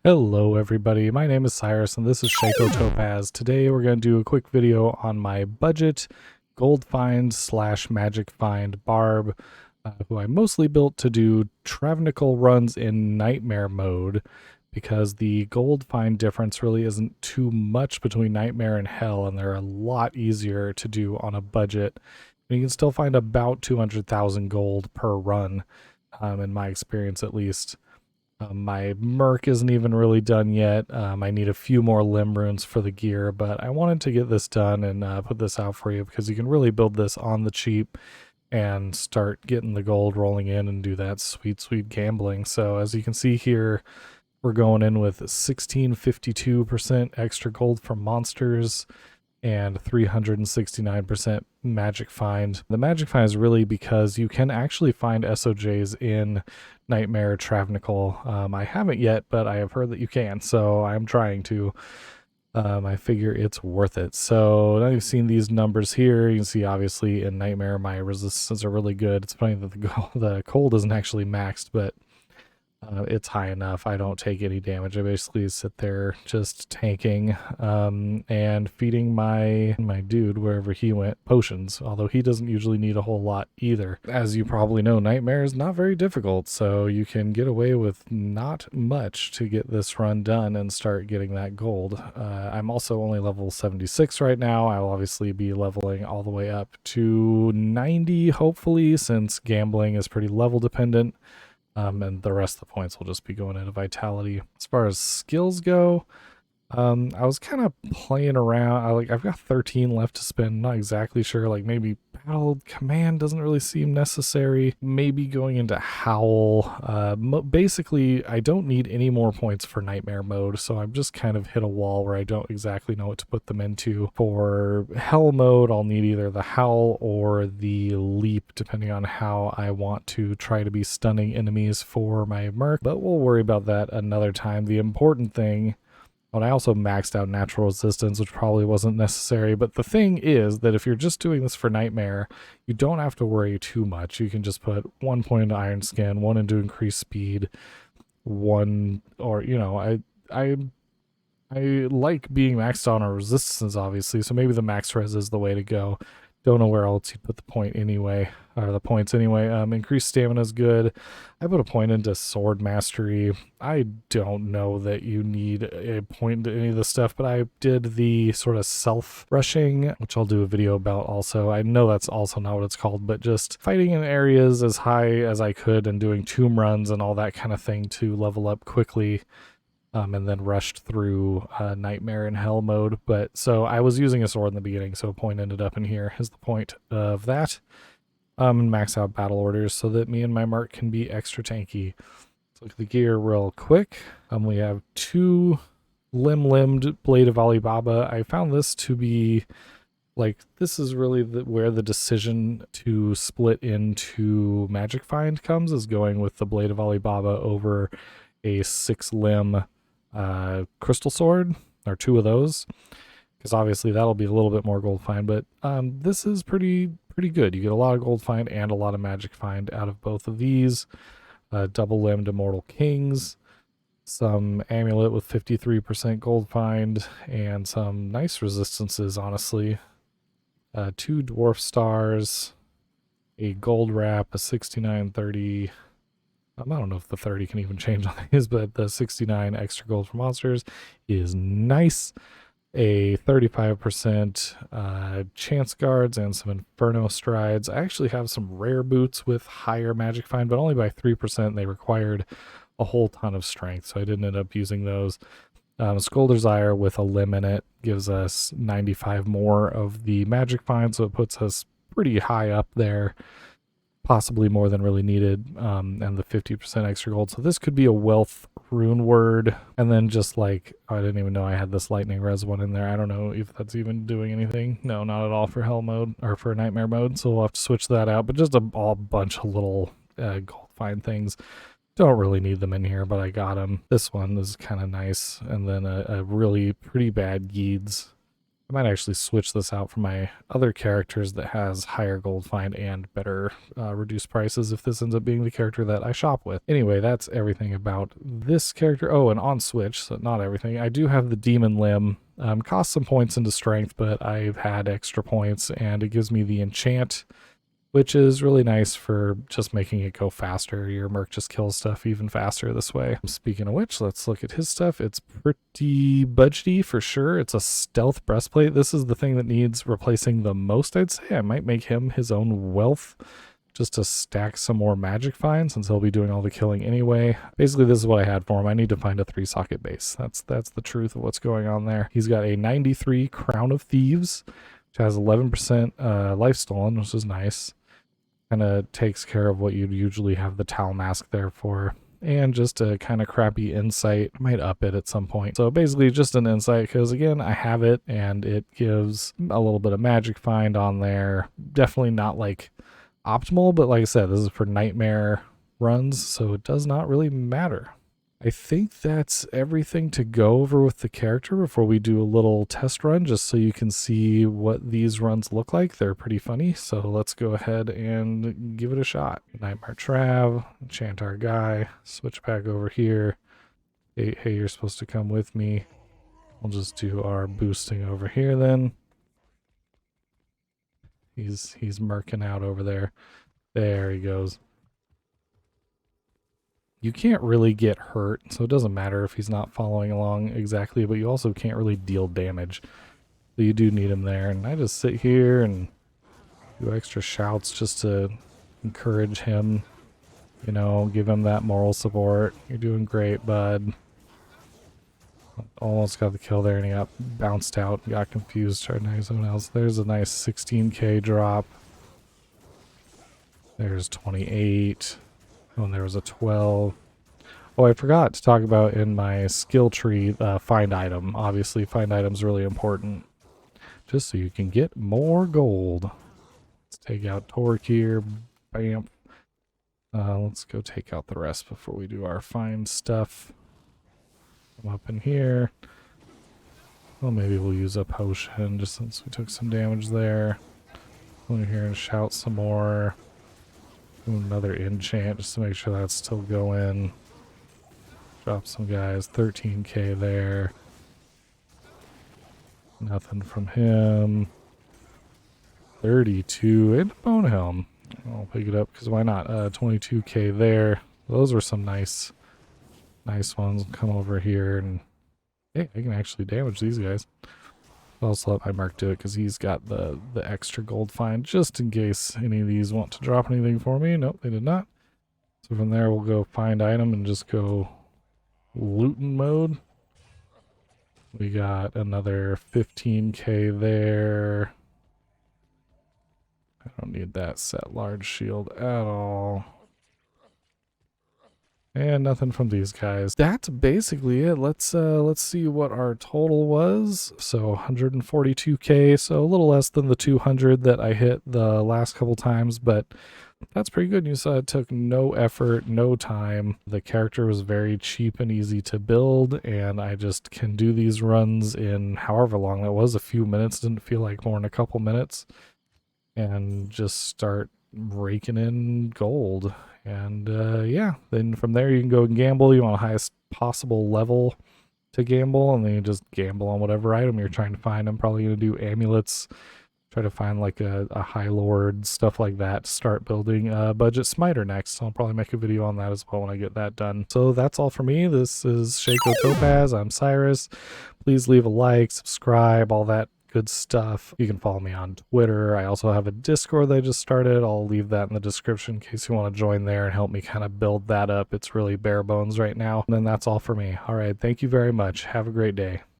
Hello everybody, my name is Cyrus and this is Shaco Topaz. Today we're going to do a quick video on my budget gold find slash magic find Barb, who I mostly built to do Travnical runs in nightmare mode because the gold find difference really isn't too much between nightmare and hell, and they're a lot easier to do on a budget. And you can still find about 200,000 gold per run, in my experience at least. My Merc isn't even really done yet. I need a few more limb runes for the gear, but I wanted to get this done and put this out for you because you can really build this on the cheap and start getting the gold rolling in and do that sweet, sweet gambling. So as you can see here, we're going in with 1652% extra gold from monsters and 369% magic find. The magic find is really because you can actually find SOJs in Nightmare Travnical. I haven't yet, but I have heard that you can, so I'm trying to. I figure it's worth it. So now you've seen these numbers here. You can see obviously in Nightmare my resistances are really good. It's funny that the cold isn't actually maxed, but it's high enough. I don't take any damage. I basically sit there just tanking and feeding my dude wherever he went potions, although he doesn't usually need a whole lot either. As you probably know, Nightmare is not very difficult, so you can get away with not much to get this run done and start getting that gold. I'm also only level 76 right now. I will obviously be leveling all the way up to 90 hopefully, since gambling is pretty level dependent. And the rest of the points will just be going into vitality. As far as skills go, I was kind of playing around. I've got 13 left to spend. Not exactly sure. Like maybe Battle Command doesn't really seem necessary. Maybe going into Howl. Basically, I don't need any more points for Nightmare mode, so I've just kind of hit a wall where I don't exactly know what to put them into. For Hell mode, I'll need either the Howl or the Leap, depending on how I want to try to be stunning enemies for my Merc. But we'll worry about that another time. The important thing. Well, I also maxed out natural resistance, which probably wasn't necessary. But the thing is that if you're just doing this for Nightmare, you don't have to worry too much. You can just put 1 point into Iron Skin, 1 into increased speed, 1, or, you know, I like being maxed on a resistance, obviously, so maybe the max res is the way to go. Don't know where else you put the point anyway, or the points anyway. Increased stamina is good. I put a point into sword mastery. I don't know that you need a point into any of this stuff, but I did the sort of self-rushing, which I'll do a video about also. I know that's also not what it's called, but just fighting in areas as high as I could and doing tomb runs and all that kind of thing to level up quickly. And then rushed through Nightmare and Hell mode. But so I was using a sword in the beginning, so a point ended up in here is the point of that. And max out battle orders so that me and my Mark can be extra tanky. Let's look at the gear real quick. We have 2 limbed Blade of Alibaba. I found this to be like, this is really where the decision to split into Magic Find comes, is going with the Blade of Alibaba over a 6-limb crystal sword, or 2 of those, because obviously that'll be a little bit more gold find. But this is pretty good. You get a lot of gold find and a lot of magic find out of both of these. Double limbed Immortal Kings, some amulet with 53% gold find, and some nice resistances, honestly. 2 dwarf stars, a gold wrap, a 6930. I don't know if the 30 can even change on these, but the 69 extra gold for monsters is nice. A 35% chance guards and some inferno strides. I actually have some rare boots with higher magic find, but only by 3%. They required a whole ton of strength, so I didn't end up using those. Scolder's Ire with a limb in it gives us 95 more of the magic find, so it puts us pretty high up there. Possibly more than really needed, and the 50% extra gold. So this could be a wealth rune word. And then just like, I didn't even know I had this lightning res one in there. I don't know if that's even doing anything. No, not at all for hell mode or for nightmare mode. So we'll have to switch that out. But just a bunch of little gold find things. Don't really need them in here, but I got them. This one is kind of nice. And then a really pretty bad Yeeds I might actually switch this out for my other characters that has higher gold find and better reduced prices if this ends up being the character that I shop with. Anyway, that's everything about this character. Oh, and on Switch, so not everything. I do have the Demon Limb. Costs some points into strength, but I've had extra points, and it gives me the enchant, which is really nice for just making it go faster. Your merc just kills stuff even faster this way. Speaking of which, let's look at his stuff. It's pretty budgety for sure. It's a stealth breastplate. This is the thing that needs replacing the most, I'd say. I might make him his own wealth just to stack some more magic finds since he'll be doing all the killing anyway. Basically, this is what I had for him. I need to find a 3-socket base. That's the truth of what's going on there. He's got a 93 Crown of Thieves, which has 11% life stolen, which is nice. Kind of takes care of what you'd usually have the Tau Mask there for. And just a kind of crappy insight. I might up it at some point. So basically just an insight because, again, I have it and it gives a little bit of magic find on there. Definitely not like optimal, but like I said, this is for nightmare runs, so it does not really matter. I think that's everything to go over with the character before we do a little test run, just so you can see what these runs look like. They're pretty funny, so let's go ahead and give it a shot. Nightmare Trav, enchant our guy, switch back over here. Hey, you're supposed to come with me. We'll just do our boosting over here then. He's merking out over there. There he goes. You can't really get hurt, so it doesn't matter if he's not following along exactly, but you also can't really deal damage. So you do need him there, and I just sit here and do extra shouts just to encourage him, you know, give him that moral support. You're doing great, bud. Almost got the kill there, and he got bounced out, got confused, tried to someone else. There's a nice 16k drop. There's 28. Oh, and there was a 12. Oh, I forgot to talk about in my skill tree, find item. Obviously, find item's really important. Just so you can get more gold. Let's take out Torque here. Bam. Let's go take out the rest before we do our find stuff. Come up in here. Well, maybe we'll use a potion just since we took some damage there. Go in here and shout some more. Another enchant just to make sure that's still going. Drop some guys. 13k there. Nothing from him. 32 and a bone helm. I'll pick it up because why not? 22k there. Those were some nice ones. Come over here and hey, I can actually damage these guys. I'll also let my merc do it because he's got the extra gold find just in case any of these want to drop anything for me. Nope, they did not. So from there we'll go find item and just go looting mode. We got another 15k there. I don't need that set large shield at all. And nothing from these guys. That's basically it. Let's see what our total was. So 142k, so a little less than the 200 that I hit the last couple times, but that's pretty good. You saw it took no effort, no time. The character was very cheap and easy to build, and I just can do these runs in however long that was, a few minutes, didn't feel like more than a couple minutes, and just start raking in gold. And yeah, then from there you can go and gamble. You want the highest possible level to gamble, and then you just gamble on whatever item you're trying to find. I'm probably going to do amulets, try to find like a high lord, stuff like that to start building budget smiter next. So I'll probably make a video on that as well when I get that done. So that's all for me. This is Shaco Topaz. I'm Cyrus. Please leave a like, subscribe, all that good stuff. You can follow me on Twitter. I also have a Discord that I just started. I'll leave that in the description in case you want to join there and help me kind of build that up. It's really bare bones right now. And then that's all for me. All right. Thank you very much. Have a great day.